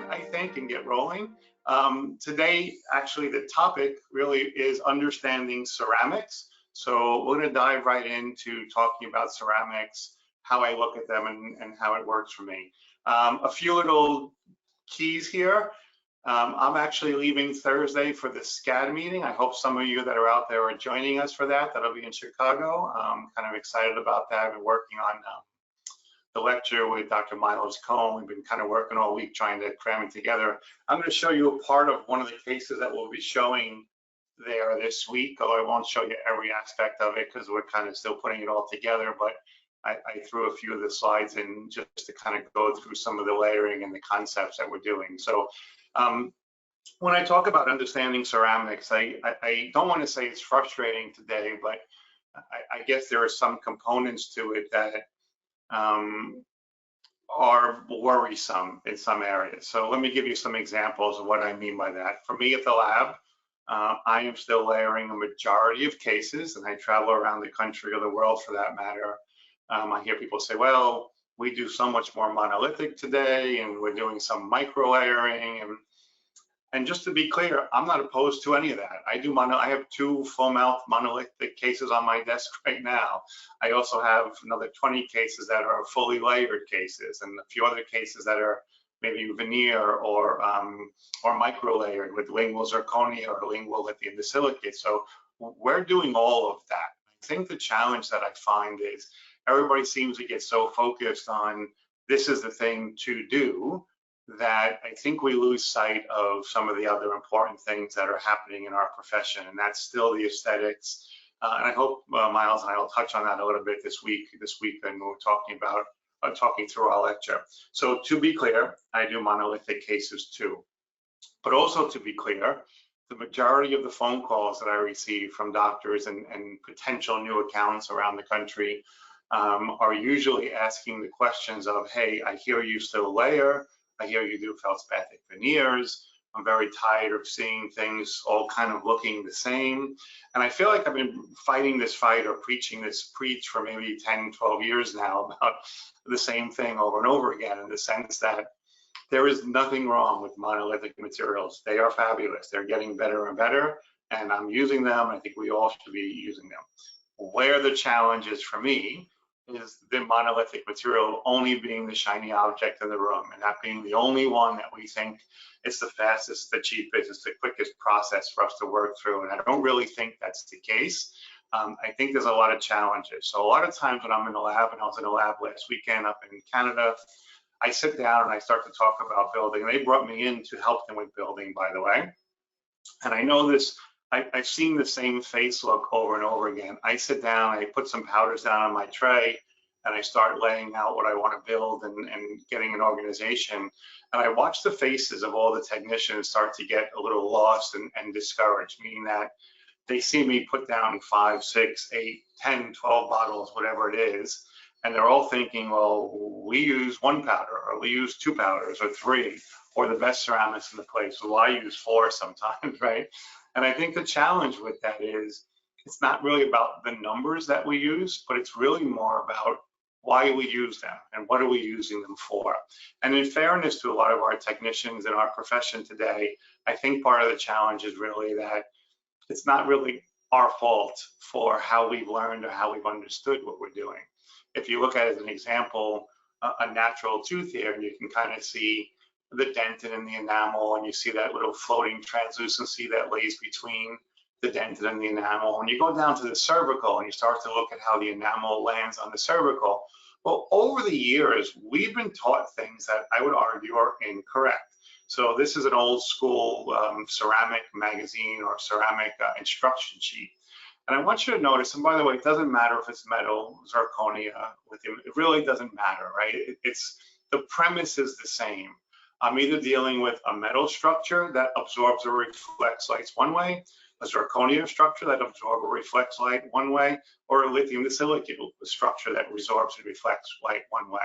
I think, and get rolling. Today, actually, the topic really is understanding ceramics. So we're going to dive right into talking about ceramics, how I look at them, and how it works for me. A few little keys here. I'm actually leaving Thursday for the SCAD meeting. I hope some of you that are out there are joining us for that. That'll be in Chicago. I'm kind of excited about that. I've been working on the lecture with Dr. Miles Cohn. We've been kind of working all week trying to cram it together. I'm going to show you a part of one of the cases that we'll be showing there this week, although I won't show you every aspect of it because we're kind of still putting it all together, but I threw a few of the slides in just to kind of go through some of the layering and the concepts that we're doing. So when I talk about understanding ceramics, I don't want to say it's frustrating today, but I guess there are some components to it that are worrisome in some areas. So let me give you some examples of what I mean by that. For me at the lab, I am still layering a majority of cases, and I travel around the country or the world for that matter. I hear people say, well, we do so much more monolithic today, and we're doing some micro layering. And just to be clear, I'm not opposed to any of that. I have 2 full mouth monolithic cases on my desk right now. I also have another 20 cases that are fully layered cases, and a few other cases that are maybe veneer or micro layered with lingual zirconia or lingual lithium disilicate. So we're doing all of that. I think the challenge that I find is everybody seems to get so focused on this is the thing to do that I think we lose sight of some of the other important things that are happening in our profession, and that's still the aesthetics. And I hope Miles and I will touch on that a little bit this week when we're talking about talking through our lecture. So to be clear, I do monolithic cases too, but also to be clear, the majority of the phone calls that I receive from doctors and potential new accounts around the country are usually asking the questions of, hey, I hear you still layer. I hear you do feldspathic veneers. I'm very tired of seeing things all kind of looking the same. And I feel like I've been fighting this fight or preaching this preach for maybe 10, 12 years now about the same thing over and over again, in the sense that there is nothing wrong with monolithic materials. They are fabulous. They're getting better and better, and I'm using them. I think we all should be using them. Where the challenge is for me is the monolithic material only being the shiny object in the room, and that being the only one that we think it's the fastest, the cheapest, it's the quickest process for us to work through. And I don't really think that's the case. I think there's a lot of challenges. So a lot of times when I'm in the lab, and I was in a lab last weekend up in Canada, I sit down and I start to talk about building. They brought me in to help them with building, by the way. And I know this, I've seen the same face look over and over again. I sit down, I put some powders down on my tray, and I start laying out what I want to build and getting an organization. And I watch the faces of all the technicians start to get a little lost and discouraged, meaning that they see me put down 5, 6, 8, 10, 12 bottles, whatever it is, and they're all thinking, well, we use 1 powder, or we use 2 powders, or 3, or the best ceramics in the place. Well, I use 4 sometimes, right? And I think the challenge with that is it's not really about the numbers that we use, but it's really more about why we use them and what are we using them for. And in fairness to a lot of our technicians in our profession today, I think part of the challenge is really that it's not really our fault for how we've learned or how we've understood what we're doing. If you look at it as an example, a natural tooth here, and you can kind of see the dentin and the enamel, and you see that little floating translucency that lays between the dentin and the enamel. When you go down to the cervical and you start to look at how the enamel lands on the cervical, well, over the years, we've been taught things that I would argue are incorrect. So this is an old school ceramic magazine or ceramic instruction sheet. And I want you to notice, and by the way, it doesn't matter if it's metal, zirconia, lithium, it really doesn't matter, right? It's the premise is the same. I'm either dealing with a metal structure that absorbs or reflects lights one way, a zirconia structure that absorbs or reflects light one way, or a lithium disilicate structure that absorbs and reflects light one way.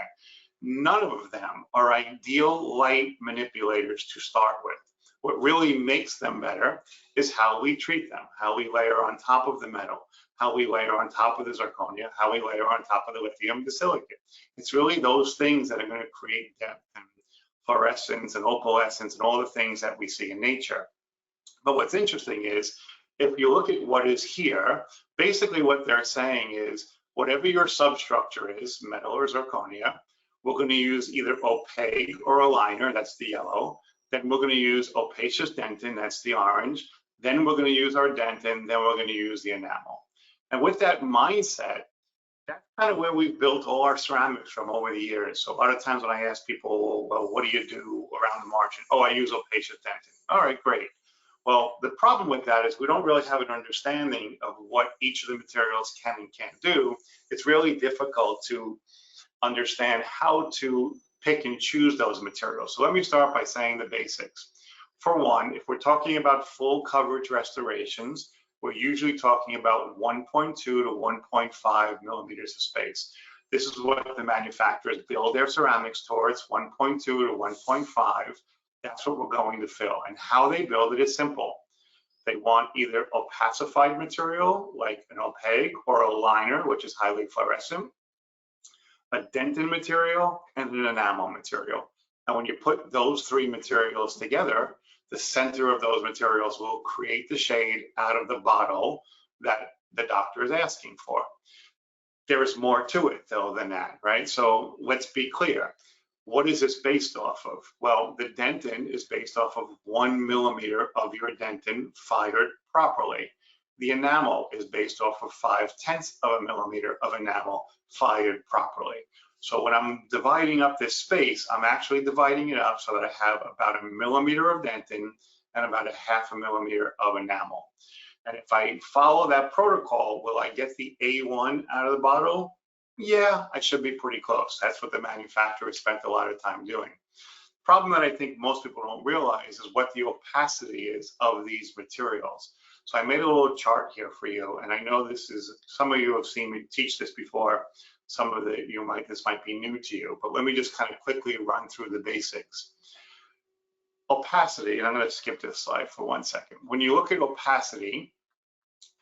None of them are ideal light manipulators to start with. What really makes them better is how we treat them, how we layer on top of the metal, how we layer on top of the zirconia, how we layer on top of the lithium disilicate. It's really those things that are going to create depth and fluorescence and opalescence and all the things that we see in nature. But what's interesting is, if you look at what is here, basically what they're saying is, whatever your substructure is, metal or zirconia, we're going to use either opaque or a liner, that's the yellow. Then we're going to use opacious dentin, that's the orange. Then we're going to use our dentin, then we're going to use the enamel. And with that mindset, that's kind of where we've built all our ceramics from over the years. So a lot of times when I ask people, well, what do you do around the margin? Oh, I use opacious dentin. All right, great. Well, the problem with that is we don't really have an understanding of what each of the materials can and can't do. It's really difficult to understand how to pick and choose those materials. So let me start by saying the basics. For one, if we're talking about full coverage restorations, we're usually talking about 1.2 to 1.5 millimeters of space. This is what the manufacturers build their ceramics towards, 1.2 to 1.5. That's what we're going to fill. And how they build it is simple. They want either opacified material, like an opaque, or a liner, which is highly fluorescent, a dentin material, and an enamel material. And when you put those three materials together, the center of those materials will create the shade out of the bottle that the doctor is asking for. There is more to it, though, than that, right? So let's be clear. What is this based off of? Well, the dentin is based off of 1 millimeter of your dentin fired properly. The enamel is based off of 0.5 of a millimeter of enamel fired properly. So when I'm dividing up this space, I'm actually dividing it up so that I have about 1 millimeter of dentin and about 0.5 millimeter of enamel. And if I follow that protocol, will I get the A1 out of the bottle? Yeah, I should be pretty close. That's what the manufacturer spent a lot of time doing. Problem that I think most people don't realize is what the opacity is of these materials. So I made a little chart here for you, and I know this is, some of you have seen me teach this before. Some of this might be new to you, but let me just kind of quickly run through the basics. Opacity, and I'm going to skip this slide for 1 second. When you look at opacity,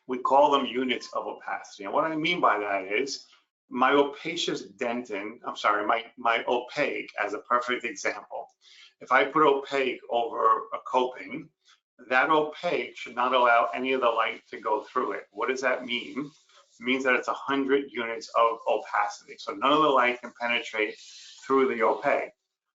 we call them units of opacity. And what I mean by that is my opacious dentin, my opaque as a perfect example. If I put opaque over a coping, that opaque should not allow any of the light to go through it. What does that mean? It means that it's 100 units of opacity. So none of the light can penetrate through the opaque.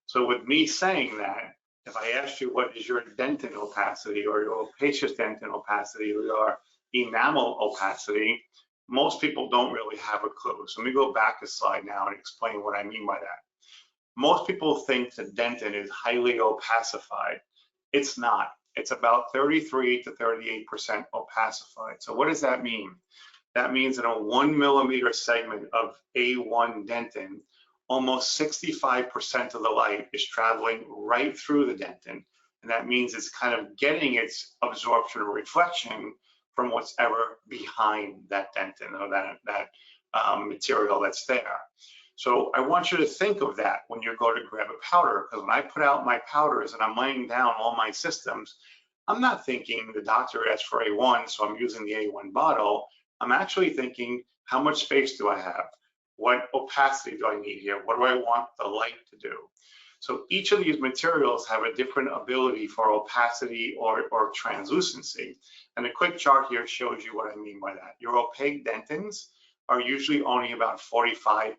So with me saying that, if I asked you what is your dentin opacity or your opacious dentin opacity or your enamel opacity, most people don't really have a clue. So let me go back a slide now and explain what I mean by that. Most people think that dentin is highly opacified. It's not. It's about 33 to 38% opacified. So what does that mean? That means in a 1 millimeter segment of A1 dentin, almost 65% of the light is traveling right through the dentin. And that means it's kind of getting its absorption or reflection from what's ever behind that dentin or that material that's there. So I want you to think of that when you go to grab a powder, because when I put out my powders and I'm laying down all my systems, I'm not thinking the doctor asked for A1, so I'm using the A1 bottle. I'm actually thinking, how much space do I have? What opacity do I need here? What do I want the light to do? So each of these materials have a different ability for opacity or translucency. And a quick chart here shows you what I mean by that. Your opaque dentins are usually only about 45%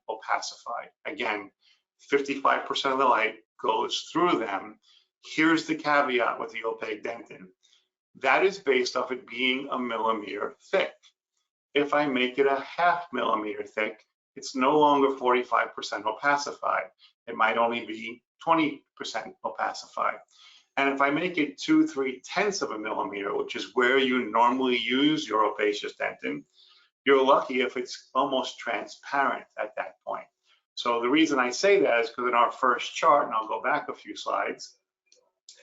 opacified. Again, 55% of the light goes through them. Here's the caveat with the opaque dentin. That is based off it being 1 millimeter thick. If I make it 0.5 millimeter thick, it's no longer 45% opacified. It might only be 20% opacified. And if I make it 2/3 of a millimeter, which is where you normally use your opacious dentin, you're lucky if it's almost transparent at that point. So the reason I say that is because in our first chart, and I'll go back a few slides,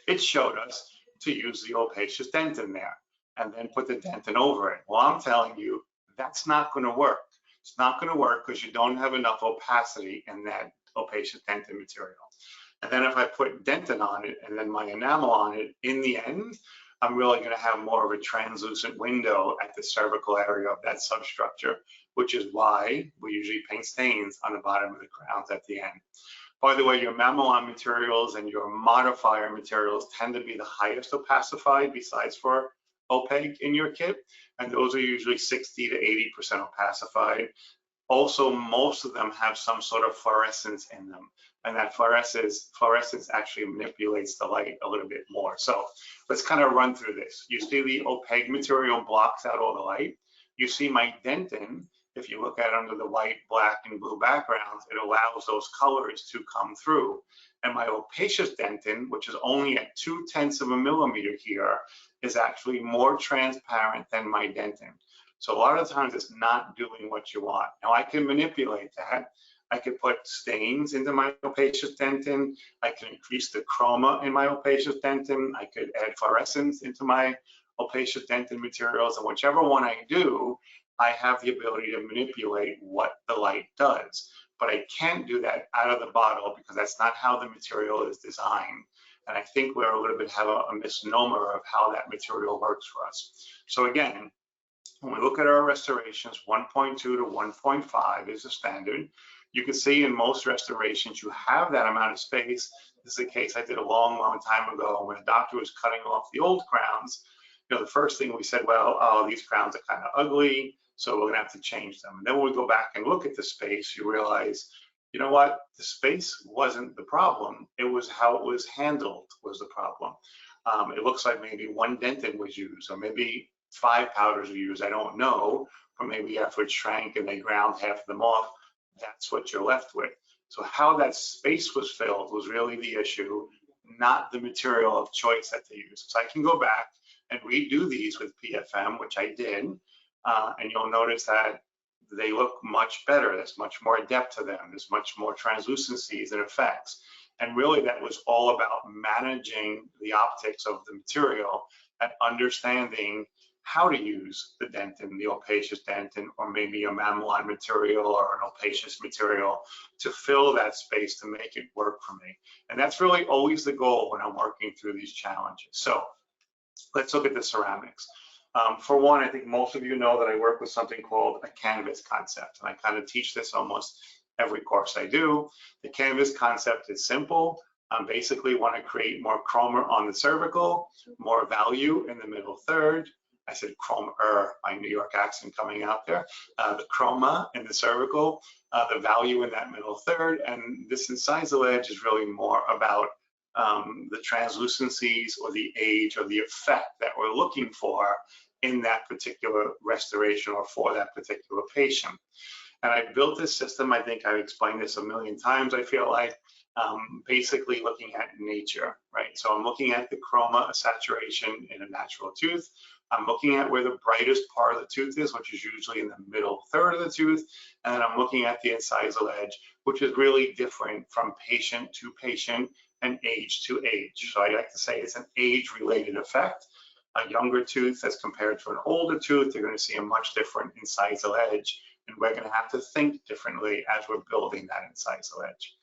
it showed us to use the opacious dentin there and then put the dentin over it. Well, I'm telling you, that's not going to work. It's not going to work because you don't have enough opacity in that opacious dentin material. And then if I put dentin on it and then my enamel on it, in the end, I'm really going to have more of a translucent window at the cervical area of that substructure, which is why we usually paint stains on the bottom of the crowns at the end. By the way, your mamelon materials and your modifier materials tend to be the highest opacified besides for opaque in your kit, and those are usually 60 to 80% opacified. Also, most of them have some sort of fluorescence in them, and that fluorescence actually manipulates the light a little bit more. So let's kind of run through this. You see the opaque material blocks out all the light. You see my dentin. If you look at it under the white, black, and blue backgrounds, it allows those colors to come through. And my opacious dentin, which is only at 0.2 of a millimeter here, is actually more transparent than my dentin. So a lot of times it's not doing what you want. Now I can manipulate that. I could put stains into my opacious dentin. I can increase the chroma in my opacious dentin. I could add fluorescence into my opacious dentin materials, and whichever one I do, I have the ability to manipulate what the light does. But I can't do that out of the bottle because that's not how the material is designed. And I think we're a little bit have a misnomer of how that material works for us. So again, when we look at our restorations, 1.2 to 1.5 is the standard. You can see in most restorations, you have that amount of space. This is a case I did a long time ago when a doctor was cutting off the old crowns. You know, the first thing we said, well, oh, these crowns are kind of ugly, so we're gonna have to change them. And then when we go back and look at the space, you realize, you know what, the space wasn't the problem. It was how it was handled was the problem. It looks like maybe one dentin was used, or maybe 5 powders were used, I don't know, or maybe after it shrank and they ground half of them off, that's what you're left with. So how that space was filled was really the issue, not the material of choice that they used. So I can go back and redo these with PFM, which I did, and you'll notice that they look much better. There's much more depth to them. There's much more translucencies and effects. And really that was all about managing the optics of the material and understanding how to use the dentin, the opacious dentin, or maybe a mamelon material or an opacious material to fill that space to make it work for me. And that's really always the goal when I'm working through these challenges. So let's look at the ceramics. For one, I think most of you know that I work with something called a canvas concept, and I kind of teach this almost every course I do. The canvas concept is simple. Basically want to create more chroma on the cervical, more value in the middle third. I said chroma, my New York accent coming out there. The chroma in the cervical, the value in that middle third, and this incisal edge is really more about the translucencies or the age or the effect that we're looking for in that particular restoration or for that particular patient. And I built this system, I think I've explained this a million times, I feel like, basically looking at nature, right? So I'm looking at the chroma saturation in a natural tooth. I'm looking at where the brightest part of the tooth is, which is usually in the middle third of the tooth. And then I'm looking at the incisal edge, which is really different from patient to patient and age to age. So I like to say it's an age-related effect. A younger tooth as compared to an older tooth, you're going to see a much different incisal edge, and we're going to have to think differently as we're building that incisal edge.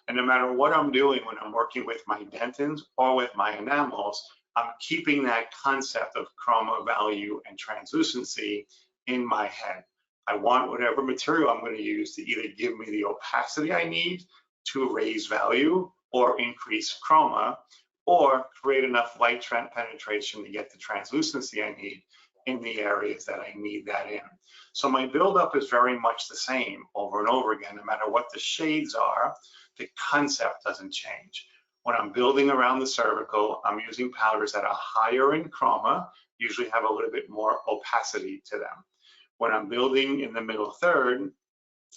And no matter what I'm doing when I'm working with my dentins or with my enamels, I'm keeping that concept of chroma value and translucency in my head. I want whatever material I'm going to use to either give me the opacity I need to raise value or increase chroma, or create enough light penetration to get the translucency I need in the areas that I need that in. So my buildup is very much the same over and over again. No matter what the shades are, the concept doesn't change. When I'm building around the cervical, I'm using powders that are higher in chroma, usually have a little bit more opacity to them. When I'm building in the middle third,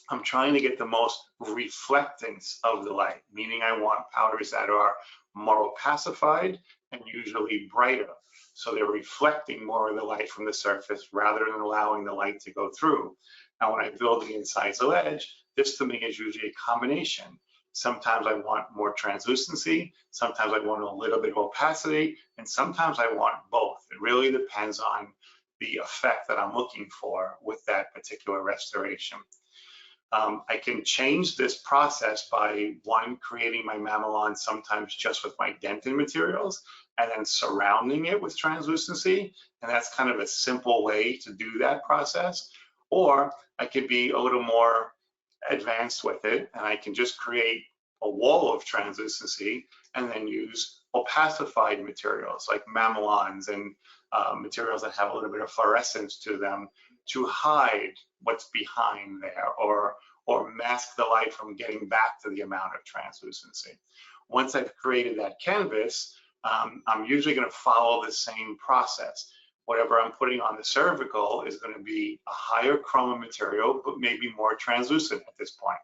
I'm trying to get the most reflectance of the light, meaning I want powders that are more opacified and usually brighter. So they're reflecting more of the light from the surface rather than allowing the light to go through. Now, when I build the incisal edge, this to me is usually a combination. Sometimes I want more translucency, sometimes I want a little bit of opacity, and sometimes I want both. It really depends on the effect that I'm looking for with that particular restoration. I can change this process by one, creating my mamelon sometimes just with my dentin materials and then surrounding it with translucency. And that's kind of a simple way to do that process. Or I could be a little more advanced with it and I can just create a wall of translucency, and then use opacified materials like mamelons and materials that have a little bit of fluorescence to them to hide what's behind there, or mask the light from getting back to the amount of translucency. Once I've created that canvas, I'm usually going to follow the same process. Whatever I'm putting on the cervical is going to be a higher chroma material, but maybe more translucent at this point.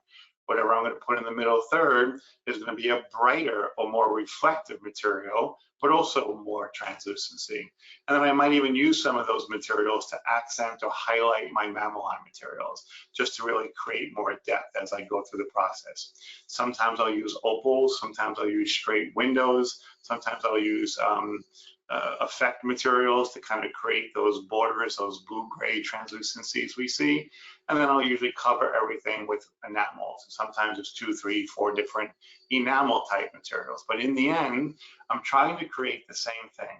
Whatever I'm going to put in the middle third is going to be a brighter or more reflective material, but also more translucency. And then I might even use some of those materials to accent or highlight my mamelon materials, just to really create more depth as I go through the process. Sometimes I'll use opals, sometimes I'll use straight windows, sometimes I'll use effect materials to kind of create those borders, those blue-gray translucencies we see. And then I'll usually cover everything with enamels. Sometimes it's 2, 3, 4 different enamel type materials. But in the end, I'm trying to create the same thing.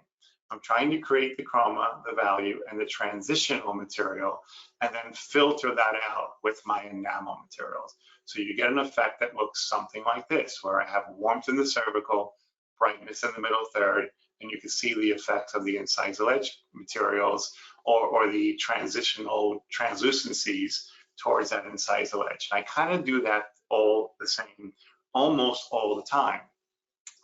I'm trying to create the chroma, the value, and the transitional material, and then filter that out with my enamel materials. So you get an effect that looks something like this, where I have warmth in the cervical, brightness in the middle third, and you can see the effects of the incisal edge materials or the transitional translucencies towards that incisal edge. And I kind of do that all the same, almost all the time.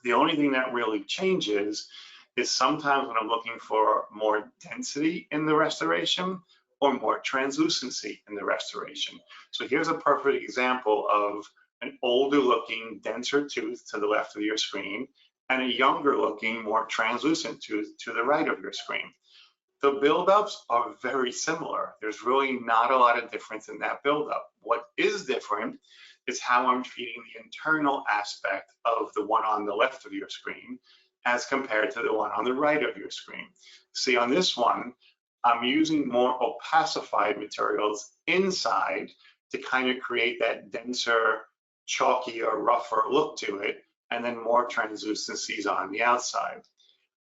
The only thing that really changes is sometimes when I'm looking for more density in the restoration or more translucency in the restoration. So here's a perfect example of an older looking denser tooth to the left of your screen and a younger looking, more translucent tooth to the right of your screen. The buildups are very similar. There's really not a lot of difference in that buildup. What is different is how I'm treating the internal aspect of the one on the left of your screen as compared to the one on the right of your screen. See, on this one, I'm using more opacified materials inside to kind of create that denser, chalky or rougher look to it, and then more translucencies on the outside.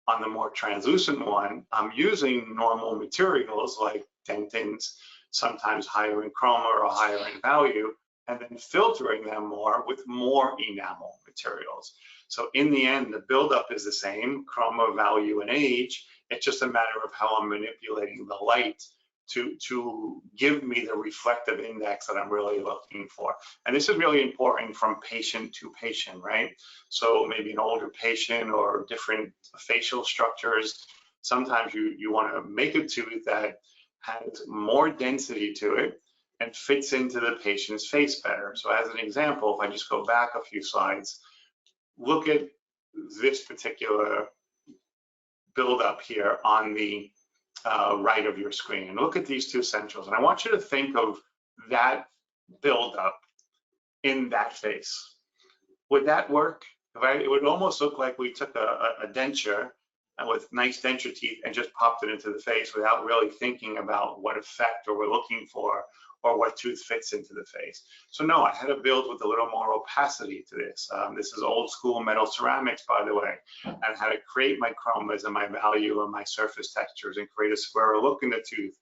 On the more translucent one, I'm using normal materials like dentins, sometimes higher in chroma or higher in value, and then filtering them more with more enamel materials. So in the end, the buildup is the same, chroma, value, and age. It's just a matter of how I'm manipulating the light to give me the reflective index that I'm really looking for. And this is really important from patient to patient, right? So maybe an older patient or different facial structures, sometimes you want to make a tooth that has more density to it and fits into the patient's face better. So as an example, if I just go back a few slides, look at this particular buildup here on the right of your screen, and look at these two centrals. And I want you to think of that buildup in that face. Would that work? It would almost look like we took a denture with nice denture teeth and just popped it into the face without really thinking about what effect or we're looking for or what tooth fits into the face. So no, I had to build with a little more opacity to this. This is old school metal ceramics, by the way, and how to create my chromas and my value and my surface textures and create a squarer look in the tooth.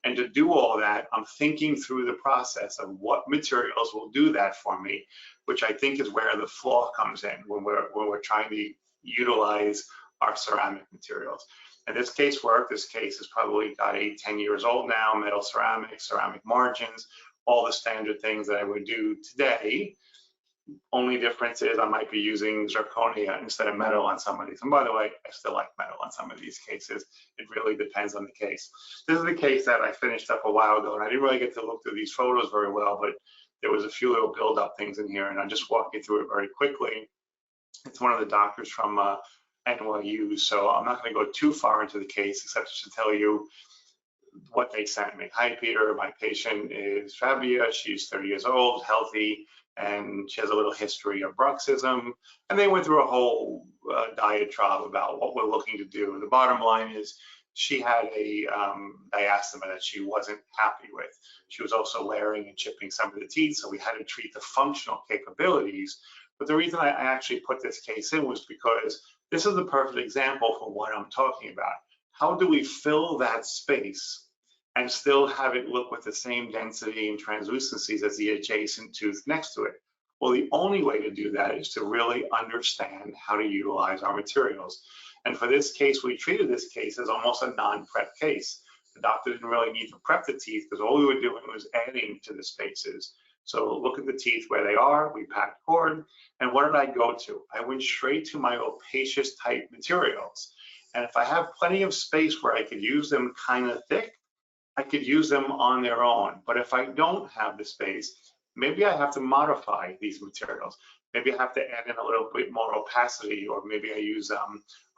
And to do all that, I'm thinking through the process of what materials will do that for me, which I think is where the flaw comes in when we're trying to utilize our ceramic materials. And this case worked. This case is probably got 10 years old now, metal ceramics, ceramic margins, all the standard things that I would do today. Only difference is I might be using zirconia instead of metal on some of these. And by the way, I still like metal on some of these cases. It really depends on the case. This is the case that I finished up a while ago, and I didn't really get to look through these photos very well, but there was a few little build-up things in here, and I'll just walk you through it very quickly. It's one of the doctors from NYU, so I'm not going to go too far into the case except to tell you what they sent me. Hi, Peter. My patient is Fabia. She's 30 years old, healthy, and she has a little history of bruxism. And they went through a whole diatribe about what we're looking to do. The bottom line is she had a diastema that she wasn't happy with. She was also layering and chipping some of the teeth, so we had to treat the functional capabilities. But the reason I actually put this case in was because this is the perfect example for what I'm talking about. How do we fill that space and still have it look with the same density and translucencies as the adjacent tooth next to it? Well, the only way to do that is to really understand how to utilize our materials. And for this case, we treated this case as almost a non-prep case. The doctor didn't really need to prep the teeth because all we were doing was adding to the spaces. So look at the teeth where they are, we packed cord, and what did I go to? I went straight to my opacious type materials. And if I have plenty of space where I could use them kind of thick, I could use them on their own. But if I don't have the space, maybe I have to modify these materials. Maybe I have to add in a little bit more opacity, or maybe I use a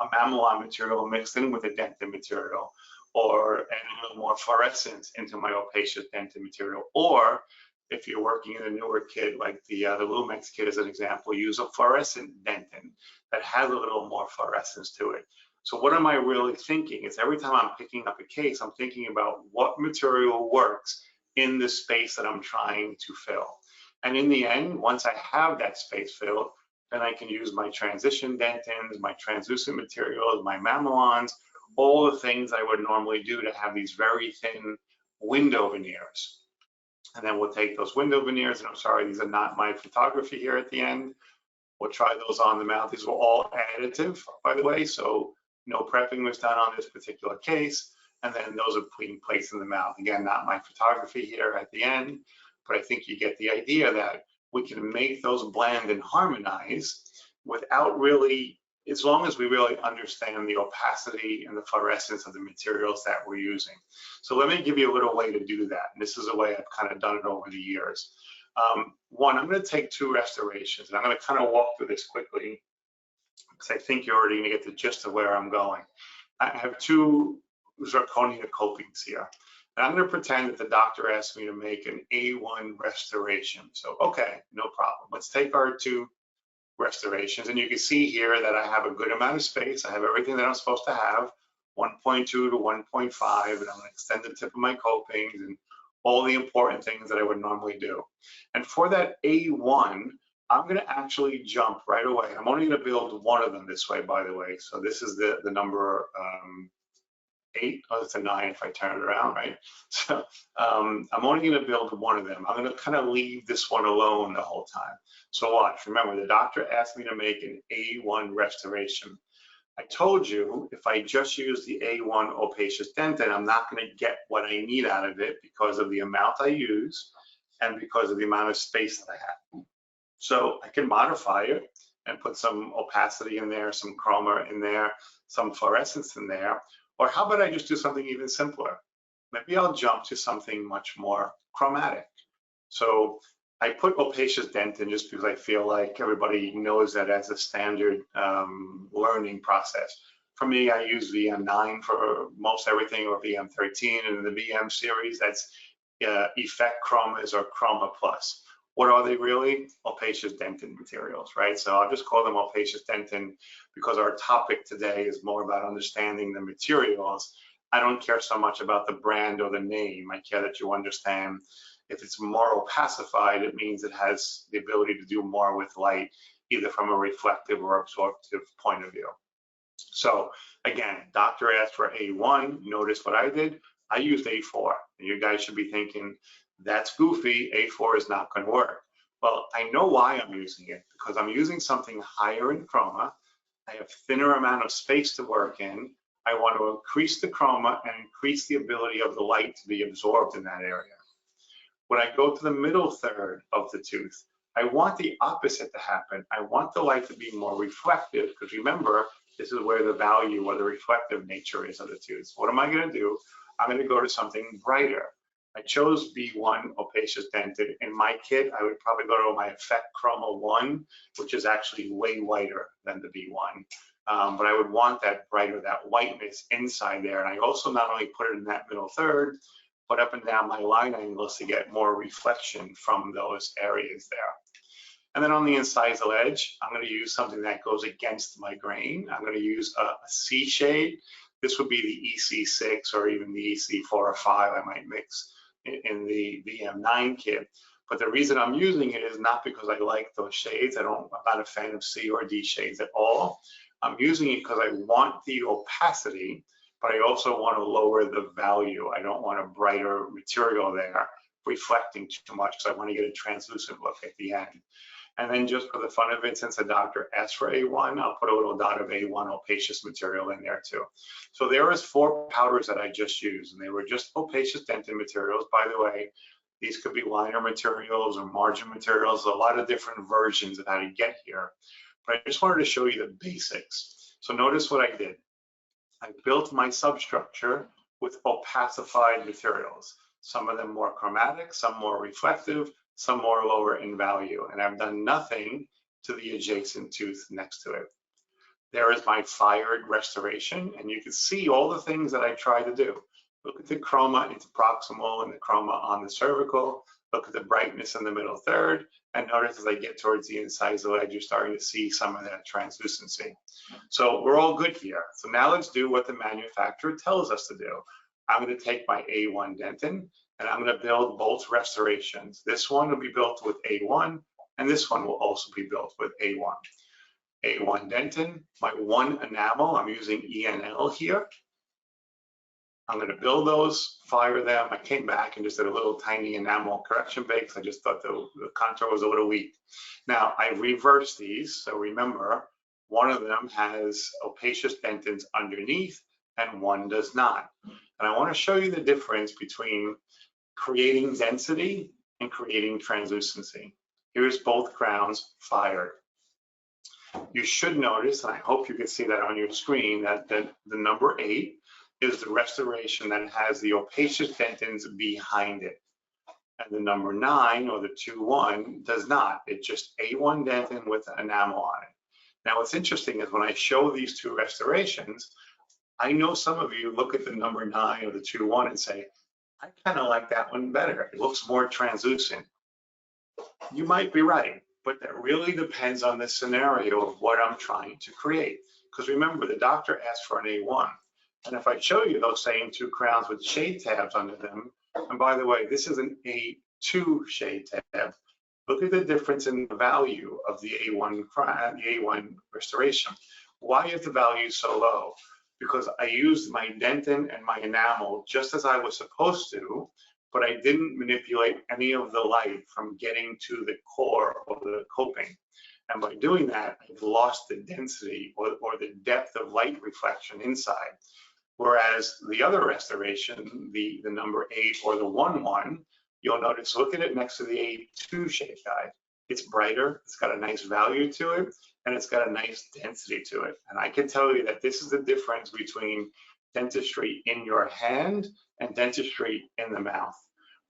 mamelon material mixed in with a dentin material, or add a little more fluorescence into my opacious dentin material. Or if you're working in a newer kit, like the Lumex kit as an example, use a fluorescent dentin that has a little more fluorescence to it. So what am I really thinking? It's every time I'm picking up a case, I'm thinking about what material works in the space that I'm trying to fill. And in the end, once I have that space filled, then I can use my transition dentins, my translucent materials, my mamelons, all the things I would normally do to have these very thin window veneers. And then we'll take those window veneers, and I'm sorry, these are not my photography here at the end. We'll try those on the mouth. These were all additive, by the way, so no prepping was done on this particular case. And then those are being placed in the mouth. Again, not my photography here at the end, but I think you get the idea that we can make those blend and harmonize without really, as long as we really understand the opacity and the fluorescence of the materials that we're using. So let me give you a little way to do that. And this is a way I've kind of done it over the years. One, I'm going to take two restorations, and I'm going to kind of walk through this quickly because I think you're already going to get the gist of where I'm going. I have two Zirconia copings here. And I'm going to pretend that the doctor asked me to make an A1 restoration. So, okay, no problem. Let's take our two restorations. And you can see here that I have a good amount of space. I have everything that I'm supposed to have, 1.2 to 1.5, and I'm going to extend the tip of my copings and all the important things that I would normally do. And for that A1, I'm going to actually jump right away. I'm only going to build one of them this way, by the way. So this is the number 8. Oh, it's a 9 if I turn it around, right? So I'm only going to build one of them. I'm going to kind of leave this one alone the whole time. So watch. Remember, the doctor asked me to make an A1 restoration. I told you if I just use the A1 opacious dentin, I'm not going to get what I need out of it because of the amount I use and because of the amount of space that I have. So I can modify it and put some opacity in there, some chroma in there, some fluorescence in there. Or how about I just do something even simpler? Maybe I'll jump to something much more chromatic. So I put opacious dentin just because I feel like everybody knows that as a standard learning process. For me, I use VM9 for most everything, or VM13, and in the VM series, that's effect chromas or chroma plus. What are they really? Opacious dentin materials, right? So I'll just call them opacious dentin because our topic today is more about understanding the materials. I don't care so much about the brand or the name. I care that you understand if it's more opacified, it means it has the ability to do more with light, either from a reflective or absorptive point of view. So again, doctor asked for A1. Notice what I did. I used A4. And you guys should be thinking, that's goofy, A4 is not going to work. Well, I know why I'm using it, because I'm using something higher in chroma. I have thinner amount of space to work in. I want to increase the chroma and increase the ability of the light to be absorbed in that area. When I go to the middle third of the tooth, I want the opposite to happen. I want the light to be more reflective, because remember, this is where the value or the reflective nature is of the tooth. What am I going to do? I'm going to go to something brighter. I chose B1 opacious dentin. In my kit, I would probably go to my effect chroma 1, which is actually way whiter than the B1. But I would want that brighter, that whiteness inside there. And I also not only put it in that middle third, but up and down my line angles to get more reflection from those areas there. And then on the incisal edge, I'm going to use something that goes against my grain. I'm going to use a C shade. This would be the EC6 or even the EC4 or 5 I might mix in the VM9 kit. But the reason I'm using it is not because I like those shades. I'm not a fan of C or D shades at all. I'm using it because I want the opacity, but I also want to lower the value. I don't want a brighter material there reflecting too much, because I want to get a translucent look at the end. And then just for the fun of it, since the doctor asked for A1, I'll put a little dot of A1 opacious material in there too. So there was 4 powders that I just used, and they were just opacious dentin materials. By the way, these could be liner materials or margin materials, a lot of different versions of how to get here. But I just wanted to show you the basics. So notice what I did. I built my substructure with opacified materials, some of them more chromatic, some more reflective, some more lower in value, and I've done nothing to the adjacent tooth next to it. There is my fired restoration, and you can see all the things that I tried to do. Look at the chroma into proximal and the chroma on the cervical. Look at the brightness in the middle third, and notice as I get towards the incisal edge, you're starting to see some of that translucency. So we're all good here. So now let's do what the manufacturer tells us to do. I'm going to take my A1 dentin, and I'm going to build both restorations. This one will be built with A1, and this one will also be built with A1. A1 dentin, my 1 enamel, I'm using ENL here. I'm going to build those, fire them. I came back and just did a little tiny enamel correction bake because I just thought the contour was a little weak. Now, I reversed these, so remember, one of them has opacious dentins underneath and one does not. And I want to show you the difference between creating density and creating translucency. Here's both crowns fired. You should notice, and I hope you can see that on your screen, that the number 8 is the restoration that has the opacious dentins behind it. And the number 9, or the 2-1, does not. It's just A1 dentin with enamel on it. Now, what's interesting is when I show these 2 restorations, I know some of you look at the number 9 or the 2-1 and say, I kind of like that one better. It looks more translucent. You might be right, but that really depends on the scenario of what I'm trying to create. Because remember, the doctor asked for an A1. And if I show you those same 2 crowns with shade tabs under them, and by the way, this is an A2 shade tab, look at the difference in the value of the A1 restoration. Why is the value so low? Because I used my dentin and my enamel just as I was supposed to, but I didn't manipulate any of the light from getting to the core of the coping. And by doing that, I've lost the density or the depth of light reflection inside. Whereas the other restoration, the number 8 or the 1-1, you'll notice, look at it next to the A2 shade guide. It's brighter, it's got a nice value to it, and it's got a nice density to it. And I can tell you that this is the difference between dentistry in your hand and dentistry in the mouth.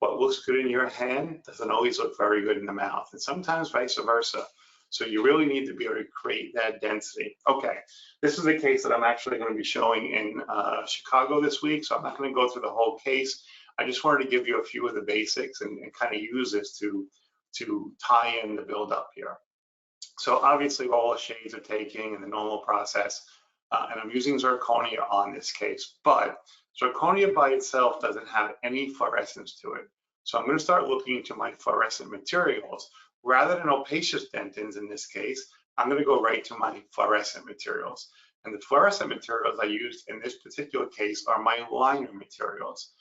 What looks good in your hand doesn't always look very good in the mouth, and sometimes vice versa. So you really need to be able to create that density. Okay, this is a case that I'm actually going to be showing in Chicago this week, so I'm not going to go through the whole case. I just wanted to give you a few of the basics and kind of use this to tie in the build up here. So obviously all the shades are taking in the normal process, and I'm using zirconia on this case, but zirconia by itself doesn't have any fluorescence to it. So I'm going to start looking into my fluorescent materials. Rather than opacious dentins in this case, I'm going to go right to my fluorescent materials. And the fluorescent materials I used in this particular case are my liner materials.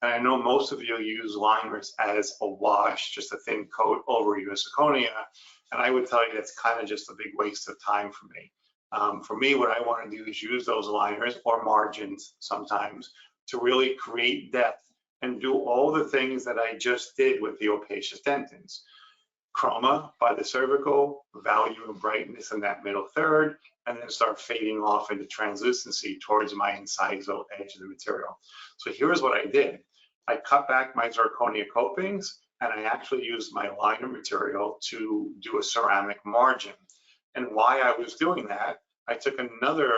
And I know most of you use liners as a wash, just a thin coat over your zirconia. And I would tell you that's kind of just a big waste of time for me. For me, what I want to do is use those liners or margins sometimes to really create depth and do all the things that I just did with the opacious dentins. Chroma by the cervical, value and brightness in that middle third, and then start fading off into translucency towards my incisal edge of the material. So here's what I did. I cut back my zirconia copings, and I actually used my liner material to do a ceramic margin. And why I was doing that, I took another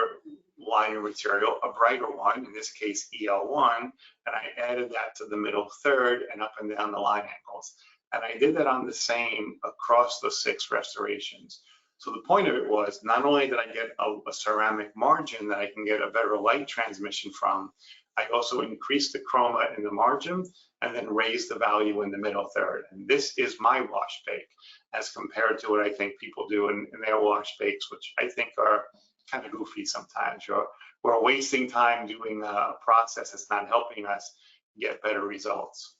liner material, a brighter one, in this case EL1, and I added that to the middle third and up and down the line angles. And I did that on the same across the 6 restorations. So the point of it was, not only did I get a ceramic margin that I can get a better light transmission from, I also increased the chroma in the margin and then raised the value in the middle third. And this is my wash bake as compared to what I think people do in their wash bakes, which I think are kind of goofy sometimes. We're wasting time doing a process that's not helping us get better results.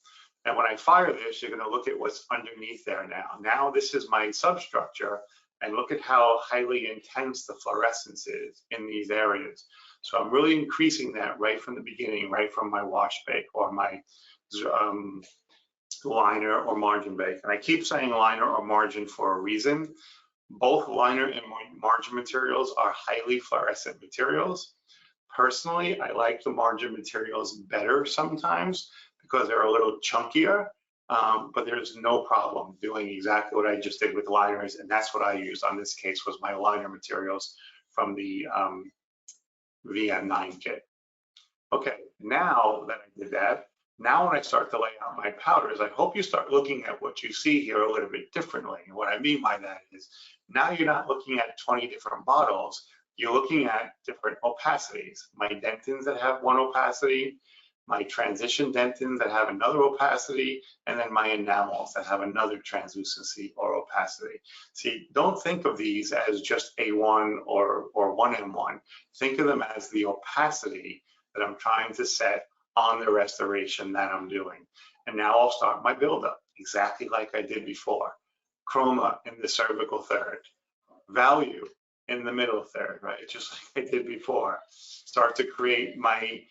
And when I fire this, you're gonna look at what's underneath there now. Now this is my substructure, and look at how highly intense the fluorescence is in these areas. So I'm really increasing that right from the beginning, right from my wash bake or my liner or margin bake. And I keep saying liner or margin for a reason. Both liner and margin materials are highly fluorescent materials. Personally, I like the margin materials better sometimes because they're a little chunkier, but there's no problem doing exactly what I just did with liners, and that's what I used on this case was my liner materials from the VM9 kit. Okay, now that I did that, now when I start to lay out my powders, I hope you start looking at what you see here a little bit differently. And what I mean by that is now you're not looking at 20 different bottles, you're looking at different opacities. My dentins that have one opacity, my transition dentins that have another opacity, and then my enamels that have another translucency or opacity. See, don't think of these as just A1 or 1M1. Think of them as the opacity that I'm trying to set on the restoration that I'm doing. And now I'll start my buildup exactly like I did before. Chroma in the cervical third, value in the middle third, right? Just like I did before. Start to create my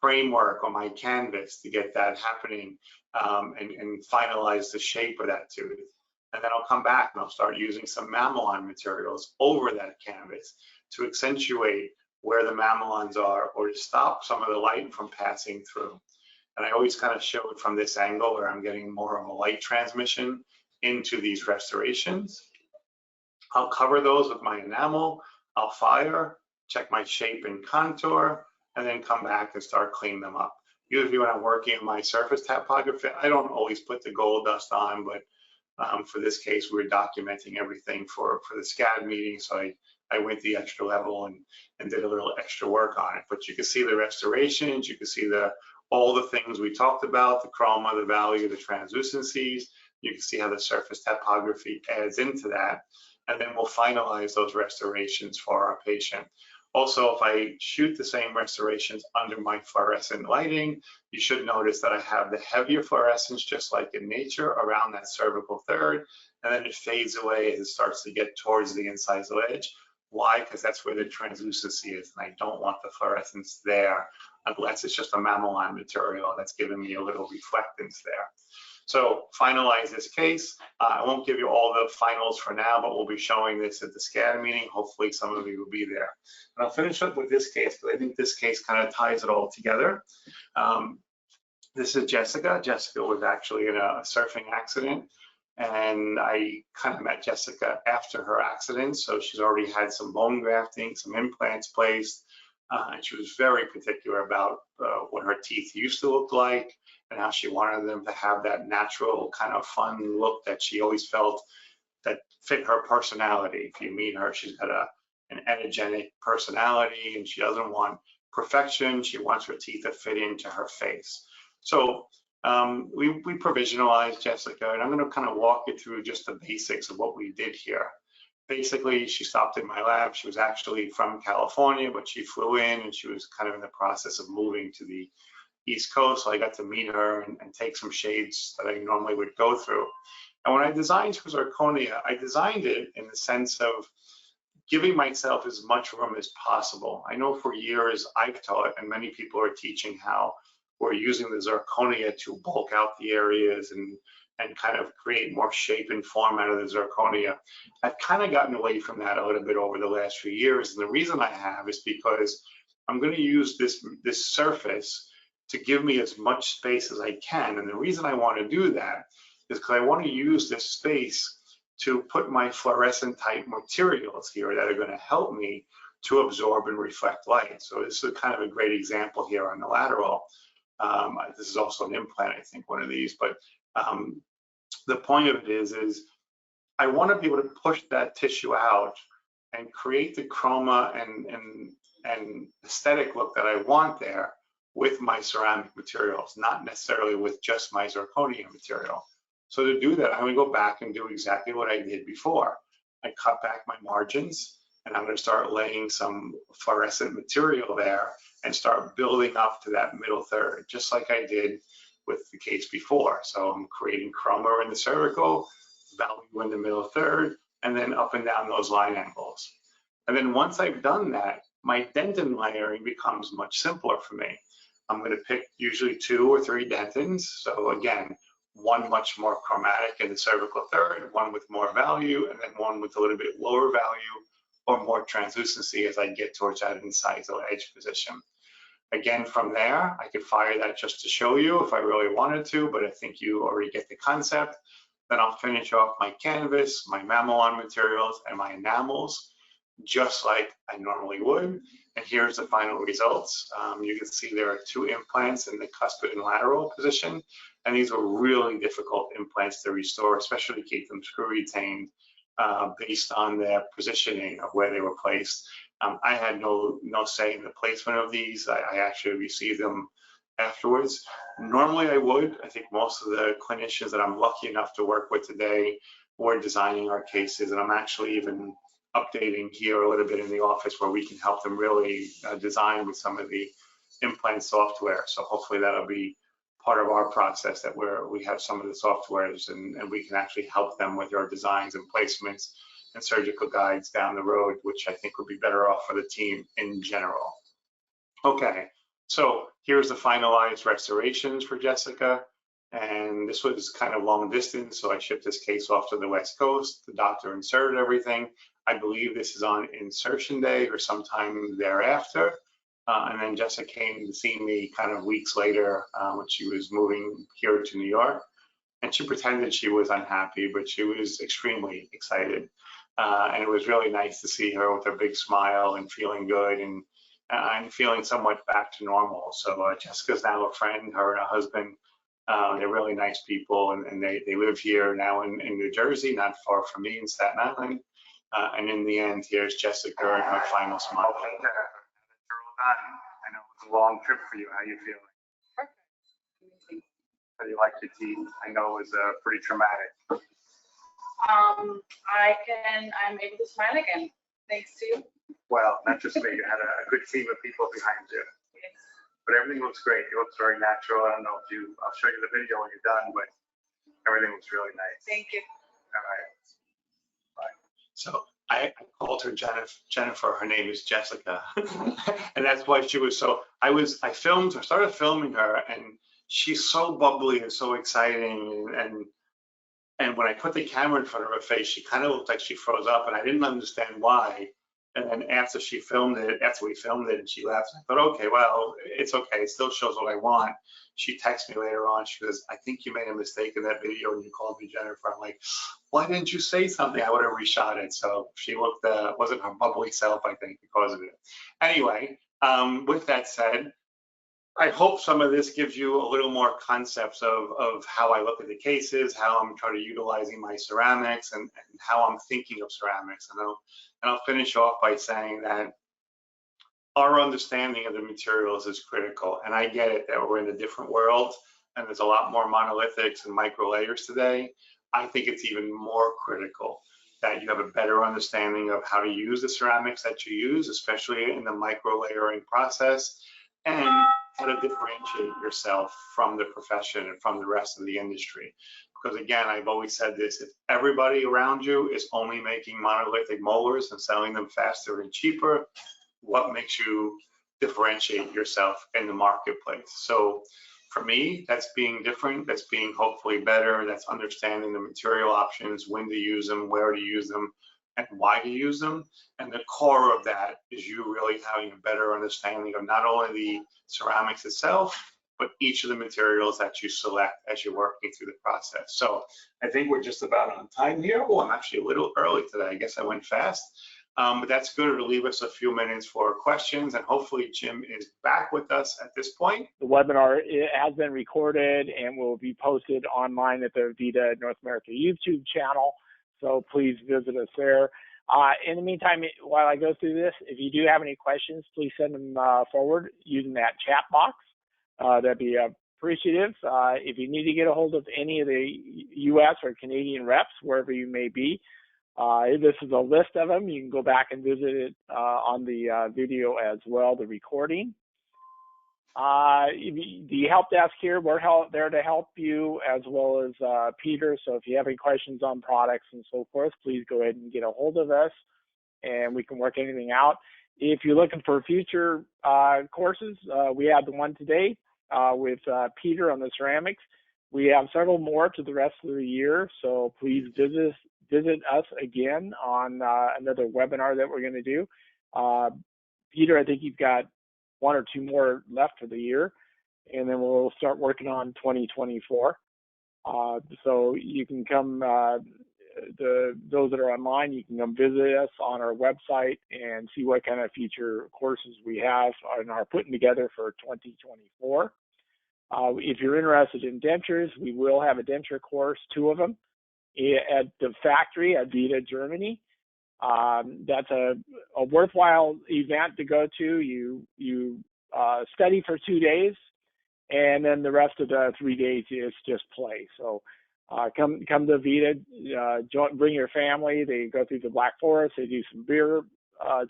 framework or my canvas to get that happening and finalize the shape of that tooth. And then I'll come back and I'll start using some mamelon materials over that canvas to accentuate where the mamelons are or to stop some of the light from passing through. And I always kind of show it from this angle where I'm getting more of a light transmission into these restorations. I'll cover those with my enamel, I'll fire, check my shape and contour, and then come back and start cleaning them up. Usually when I'm working on my surface typography, I don't always put the gold dust on, but for this case, we were documenting everything for the SCAD meeting, so I went the extra level and did a little extra work on it. But you can see the restorations, you can see all the things we talked about, the chroma, the value, the translucencies. You can see how the surface typography adds into that. And then we'll finalize those restorations for our patient. Also, if I shoot the same restorations under my fluorescent lighting, you should notice that I have the heavier fluorescence, just like in nature, around that cervical third, and then it fades away as it starts to get towards the incisal edge. Why? Because that's where the translucency is, and I don't want the fluorescence there unless it's just a mamelon material that's giving me a little reflectance there. So finalize this case. I won't give you all the finals for now, but we'll be showing this at the SCAD meeting. Hopefully some of you will be there. And I'll finish up with this case, because I think this case kind of ties it all together. This is Jessica. Jessica was actually in a surfing accident, and I kind of met Jessica after her accident. So she's already had some bone grafting, some implants placed, and she was very particular about what her teeth used to look like, and how she wanted them to have that natural kind of fun look that she always felt that fit her personality. If you meet her, she's got an energetic personality, and she doesn't want perfection. She wants her teeth to fit into her face. So we provisionalized Jessica, and I'm going to kind of walk you through just the basics of what we did here. Basically, she stopped in my lab. She was actually from California, but she flew in, and she was kind of in the process of moving to the East Coast, so I got to meet her and take some shades that I normally would go through. And when I designed for Zirconia, I designed it in the sense of giving myself as much room as possible. I know for years I've taught, and many people are teaching how we're using the Zirconia to bulk out the areas and kind of create more shape and form out of the Zirconia. I've kind of gotten away from that a little bit over the last few years. And the reason I have is because I'm going to use this surface to give me as much space as I can. And the reason I want to do that is because I want to use this space to put my fluorescent type materials here that are going to help me to absorb and reflect light. So this is kind of a great example here on the lateral. This is also an implant, I think, one of these, but the point of it is I want to be able to push that tissue out and create the chroma and aesthetic look that I want there with my ceramic materials, not necessarily with just my zirconia material. So to do that, I'm going to go back and do exactly what I did before. I cut back my margins, and I'm going to start laying some fluorescent material there and start building up to that middle third, just like I did with the case before. So I'm creating chroma in the cervical, value in the middle third, and then up and down those line angles. And then once I've done that, my dentin layering becomes much simpler for me. I'm going to pick usually 2 or 3 dentins. So again, one much more chromatic in the cervical third, one with more value, and then one with a little bit lower value or more translucency as I get towards that incisal edge position. Again, from there, I could fire that just to show you if I really wanted to, but I think you already get the concept. Then I'll finish off my canvas, my mamelon materials, and my enamels, just like I normally would. And here's the final results. You can see there are 2 implants in the cuspid and lateral position. And these were really difficult implants to restore, especially to keep them screw retained based on their positioning of where they were placed. I had no say in the placement of these. I actually received them afterwards. Normally I would. I think most of the clinicians that I'm lucky enough to work with today were designing our cases, and I'm actually even updating here a little bit in the office where we can help them really design with some of the implant software. So hopefully that'll be part of our process, that we have some of the softwares and we can actually help them with our designs and placements and surgical guides down the road, which I think would be better off for the team in general. Okay, so here's the finalized restorations for Jessica. And this was kind of long distance, so I shipped this case off to the West Coast. The doctor inserted everything. I believe this is on insertion day or sometime thereafter. And then Jessica came to see me kind of weeks later when she was moving here to New York. And she pretended she was unhappy, but she was extremely excited. And it was really nice to see her with her big smile and feeling good and feeling somewhat back to normal. So Jessica's now a friend, her and her husband. They're really nice people, and they live here now in New Jersey, not far from me in Staten Island. And in the end, here's Jessica and her final smile. I know it was a long trip for you. How you feeling? Perfect. How do you like your teeth? I know it was pretty traumatic. I'm able to smile again, thanks to you. Well, not just me. You had a good team of people behind you. Yes. But everything looks great. It looks very natural. I don't know if I'll show you the video when you're done, but everything looks really nice. Thank you. All right. Bye. So I called her Jennifer. Her name is Jessica. And that's why she was so, I started filming her, and she's so bubbly and so exciting. And when I put the camera in front of her face, she kind of looked like she froze up, and I didn't understand why. And then after we filmed it, and she laughed, I thought, okay, well, it's okay. It still shows what I want. She texted me later on. She goes, I think you made a mistake in that video and you called me Jennifer. I'm like, why didn't you say something? I would have reshot it. So she looked, wasn't her bubbly self, I think, because of it. Anyway, with that said, I hope some of this gives you a little more concepts of how I look at the cases, how I'm trying to utilizing my ceramics, and how I'm thinking of ceramics. And I'll finish off by saying that our understanding of the materials is critical. And I get it that we're in a different world and there's a lot more monolithics and micro layers today. I think it's even more critical that you have a better understanding of how to use the ceramics that you use, especially in the micro layering process, and how to differentiate yourself from the profession and from the rest of the industry. Because again, I've always said this, if everybody around you is only making monolithic molars and selling them faster and cheaper, what makes you differentiate yourself in the marketplace? So for me, that's being different, that's being hopefully better, that's understanding the material options, when to use them, where to use them, and why to use them. And the core of that is you really having a better understanding of not only the ceramics itself, but each of the materials that you select as you're working through the process. So I think we're just about on time here. Oh, I'm actually a little early today. I guess I went fast. But that's good to leave us a few minutes for questions, and hopefully Jim is back with us at this point. The webinar has been recorded and will be posted online at the VITA North America YouTube channel, so please visit us there. In the meantime, while I go through this, if you do have any questions, please send them forward using that chat box. That'd be appreciative. If you need to get a hold of any of the U.S. or Canadian reps, wherever you may be, this is a list of them. You can go back and visit it on the video as well, the recording. The help desk here, we're there to help you, as well as Peter. So if you have any questions on products and so forth, please go ahead and get a hold of us, and we can work anything out. If you're looking for future courses, we had the one today with Peter on the ceramics. We have several more to the rest of the year, so please visit us again on another webinar that we're going to do. Peter, I think you've got 1 or 2 more left for the year, and then we'll start working on 2024. So you can come, those that are online, you can come visit us on our website and see what kind of future courses we have and are putting together for 2024. If you're interested in dentures, we will have a denture course, 2 of them, at the factory at VITA, Germany. That's a worthwhile event to go to. You study for 2 days, and then the rest of the 3 days is just play. So come to VITA, bring your family. They go through the Black Forest. They do some beer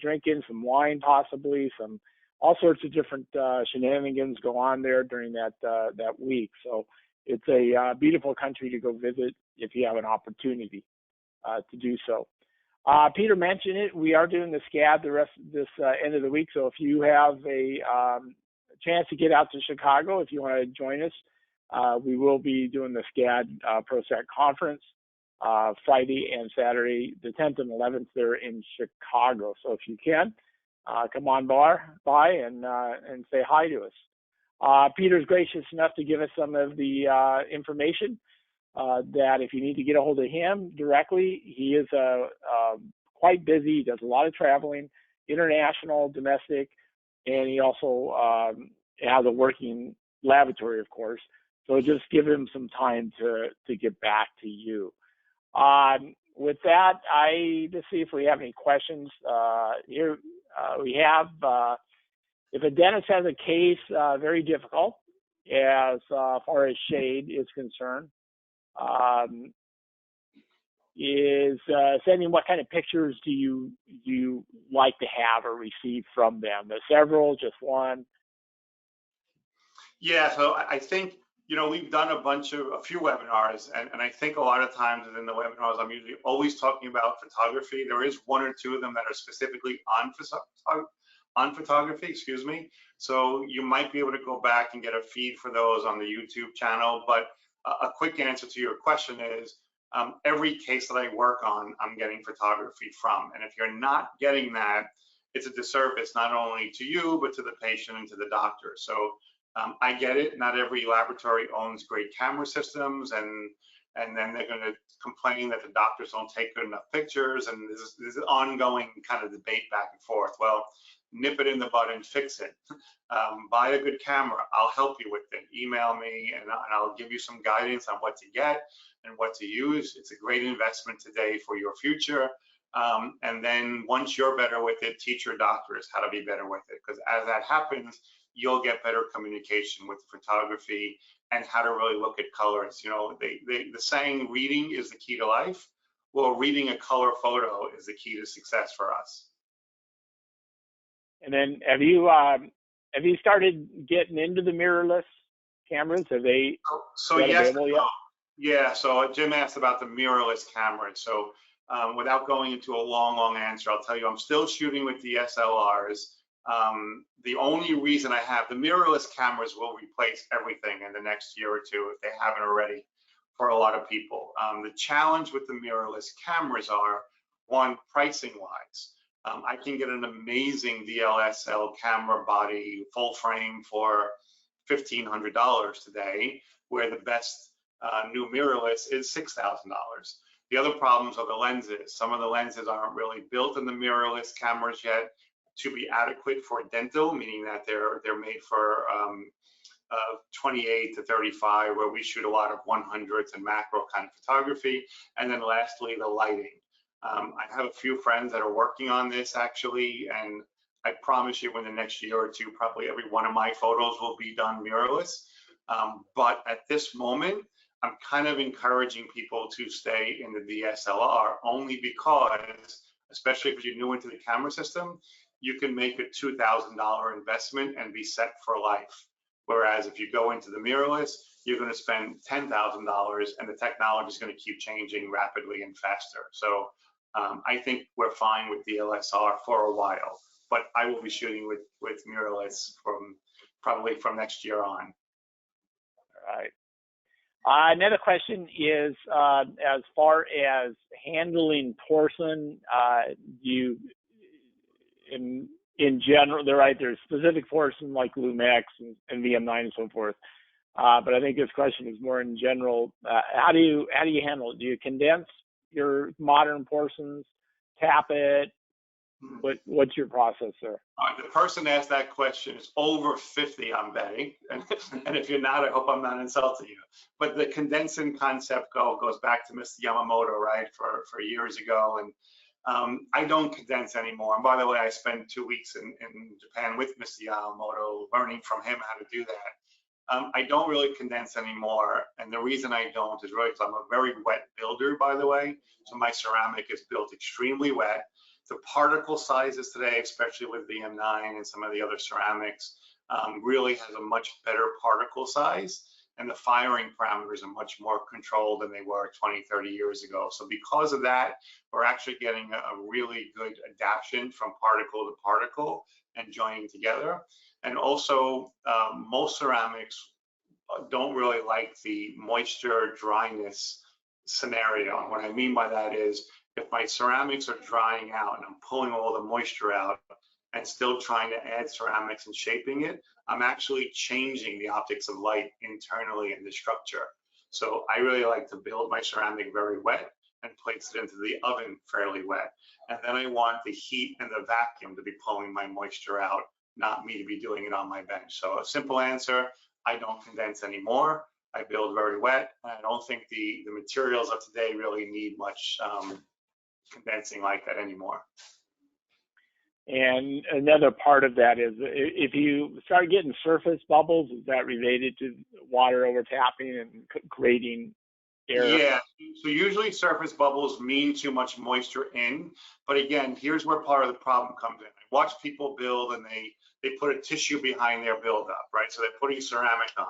drinking, some wine possibly, all sorts of different shenanigans go on there during that week. So it's a beautiful country to go visit if you have an opportunity to do so. Peter mentioned it. We are doing the SCAD the rest of this end of the week. So if you have a chance to get out to Chicago, if you want to join us, we will be doing the SCAD ProSec conference Friday and Saturday, the 10th and 11th there in Chicago. So if you can, come on by and say hi to us. Peter's gracious enough to give us some of the information that if you need to get a hold of him directly, he is quite busy. He does a lot of traveling, international, domestic, and he also has a working laboratory, of course. So just give him some time to get back to you. With that, let's see if we have any questions. Here we have, if a dentist has a case, very difficult as far as shade is concerned, sending what kind of pictures do you like to have or receive from them? Several, just one? Yeah, so I think, we've done a few webinars, and I think a lot of times within the webinars, I'm usually always talking about photography. There is 1 or 2 of them that are specifically on photography, excuse me. So you might be able to go back and get a feed for those on the YouTube channel. But a quick answer to your question is, every case that I work on, I'm getting photography from. And if you're not getting that, it's a disservice not only to you, but to the patient and to the doctor. So I get it. Not every laboratory owns great camera systems, and then they're going to complain that the doctors don't take good enough pictures, and there's an ongoing kind of debate back and forth. Well, nip it in the bud and fix it. Buy a good camera. I'll help you with it. Email me, and I'll give you some guidance on what to get and what to use. It's a great investment today for your future. And then once you're better with it, teach your doctors how to be better with it, because as that happens, you'll get better communication with photography and how to really look at colors. The saying, reading is the key to life. Well, reading a color photo is the key to success for us. And then have you started getting into the mirrorless cameras? Have they yes, available yet? Yeah, so Jim asked about the mirrorless cameras. So without going into a long answer, I'll tell you I'm still shooting with the SLRs. The only reason I have the mirrorless cameras will replace everything in the next year or 2 if they haven't already for a lot of people. The challenge with the mirrorless cameras are, one, pricing wise. I can get an amazing DLSL camera body full frame for $1,500 today, where the best new mirrorless is $6,000. The other problems are the lenses. Some of the lenses aren't really built in the mirrorless cameras yet to be adequate for dental, meaning that they're made for 28 to 35, where we shoot a lot of 100s and macro kind of photography. And then lastly, the lighting. I have a few friends that are working on this actually, and I promise you in the next year or 2, probably every one of my photos will be done mirrorless. But at this moment, I'm kind of encouraging people to stay in the DSLR only because, especially if you're new into the camera system, you can make a $2,000 investment and be set for life. Whereas if you go into the mirrorless, you're going to spend $10,000 and the technology is going to keep changing rapidly and faster. So I think we're fine with DLSR for a while, but I will be shooting with mirrorless probably from next year on. All right. Another question is, as far as handling porcelain, in general, they're right, there's specific porcelain like Lumex and VM9 and so forth. But I think this question is more in general. How do you handle it? Do you condense your modern porcelains, tap it? What's your process there? The person that asked that question is over 50, I'm betting. And if you're not, I hope I'm not insulting you. But the condensing concept goes back to Mr. Yamamoto, right, for years ago. And I don't condense anymore. And by the way, I spent 2 weeks in Japan with Mr. Yamamoto, learning from him how to do that. I don't really condense anymore. And the reason I don't is really because I'm a very wet builder, by the way. So my ceramic is built extremely wet. The particle sizes today, especially with VM9 and some of the other ceramics, really has a much better particle size, and the firing parameters are much more controlled than they were 20, 30 years ago. So because of that, we're actually getting a really good adaptation from particle to particle and joining together. And also, most ceramics don't really like the moisture dryness scenario. And what I mean by that is, if my ceramics are drying out and I'm pulling all the moisture out and still trying to add ceramics and shaping it, I'm actually changing the optics of light internally in the structure. So I really like to build my ceramic very wet and place it into the oven fairly wet. And then I want the heat and the vacuum to be pulling my moisture out, not me to be doing it on my bench. So a simple answer, I don't condense anymore. I build very wet. And I don't think the materials of today really need much condensing like that anymore. And another part of that is, if you start getting surface bubbles, is that related to water over tapping and creating air? Yeah, so usually surface bubbles mean too much moisture in, but again, here's where part of the problem comes in. I watch people build and they put a tissue behind their buildup, right? So they're putting ceramic on.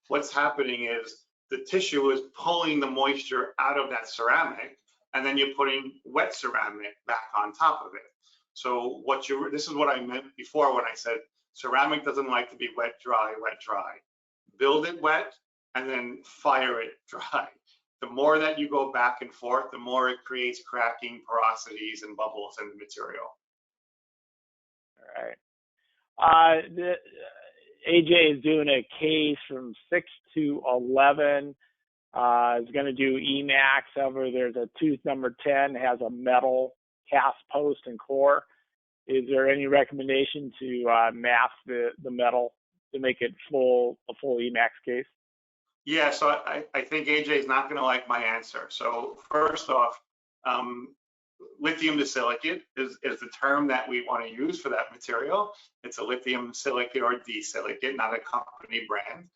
What's happening is the tissue is pulling the moisture out of that ceramic, and then you're putting wet ceramic back on top of it. So this is what I meant before when I said ceramic doesn't like to be wet, dry, wet, dry. Build it wet and then fire it dry. The more that you go back and forth, the more it creates cracking, porosities, and bubbles in the material. All right. AJ is doing a case from 6 to 11. Is going to do Emax. However, there's a tooth number 10, has a metal cast post and core. Is there any recommendation to mask the metal to make it a full Emax case? Yeah, so I think AJ is not going to like my answer. So first off, lithium disilicate is the term that we want to use for that material. It's a lithium silicate or disilicate, not a company brand.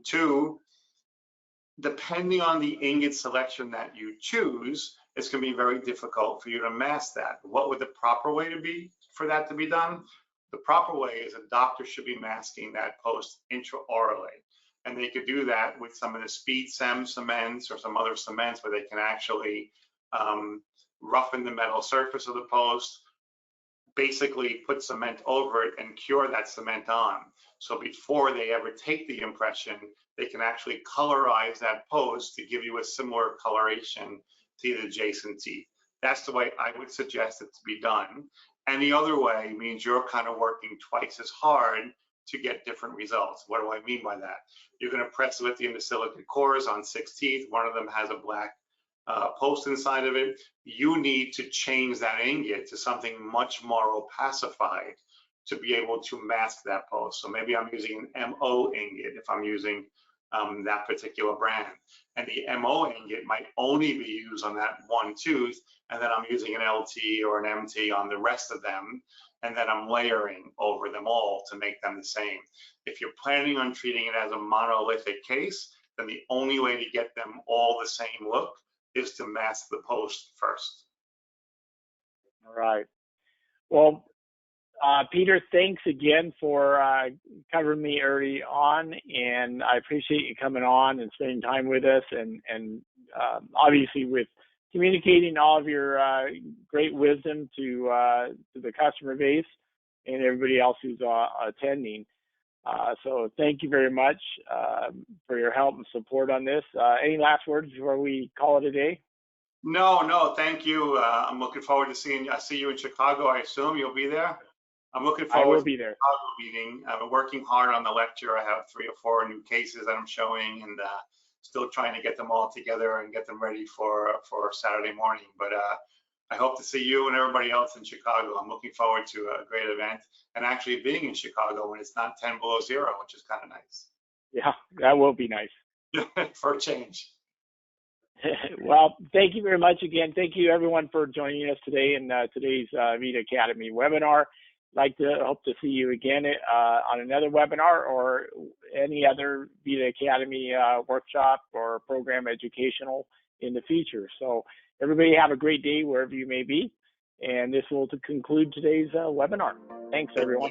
Two, depending on the ingot selection that you choose, it's going to be very difficult for you to mask that. What would the proper way to be for that to be done? The proper way is a doctor should be masking that post intraorally. And they could do that with some of the speed cements or some other cements where they can actually roughen the metal surface of the post, basically put cement over it and cure that cement on. So before they ever take the impression, they can actually colorize that post to give you a similar coloration to the adjacent teeth. That's the way I would suggest it to be done. Any other way means you're kind of working twice as hard to get different results. What do I mean by that? You're going to press lithium disilicate cores on 6 teeth. One of them has a black post inside of it. You need to change that ingot to something much more opacified to be able to mask that post. So maybe I'm using an MO ingot if I'm using that particular brand. And the MO ingot might only be used on that one tooth, and then I'm using an LT or an MT on the rest of them, and then I'm layering over them all to make them the same. If you're planning on treating it as a monolithic case, then the only way to get them all the same look is to mask the post first. All right. Well, Peter, thanks again for covering me early on, and I appreciate you coming on and spending time with us, and obviously with communicating all of your great wisdom to the customer base and everybody else who's attending. So thank you very much for your help and support on this. Any last words before we call it a day? No, thank you. I'm looking forward to see you in Chicago. I assume you'll be there. I'm looking forward. I will be there. To the Chicago meeting. I've been working hard on the lecture. I have 3 or 4 new cases that I'm showing, and still trying to get them all together and get them ready for Saturday morning. But I hope to see you and everybody else in Chicago. I'm looking forward to a great event, and actually being in Chicago when it's not 10 below zero, which is kind of nice. Yeah, that will be nice. For a change. Well, thank you very much again. Thank you everyone for joining us today in today's VITA Academy webinar. Hope to see you again on another webinar or any other VITA Academy workshop or program educational in the future. So everybody have a great day wherever you may be. And this will conclude today's webinar. Thanks, everyone.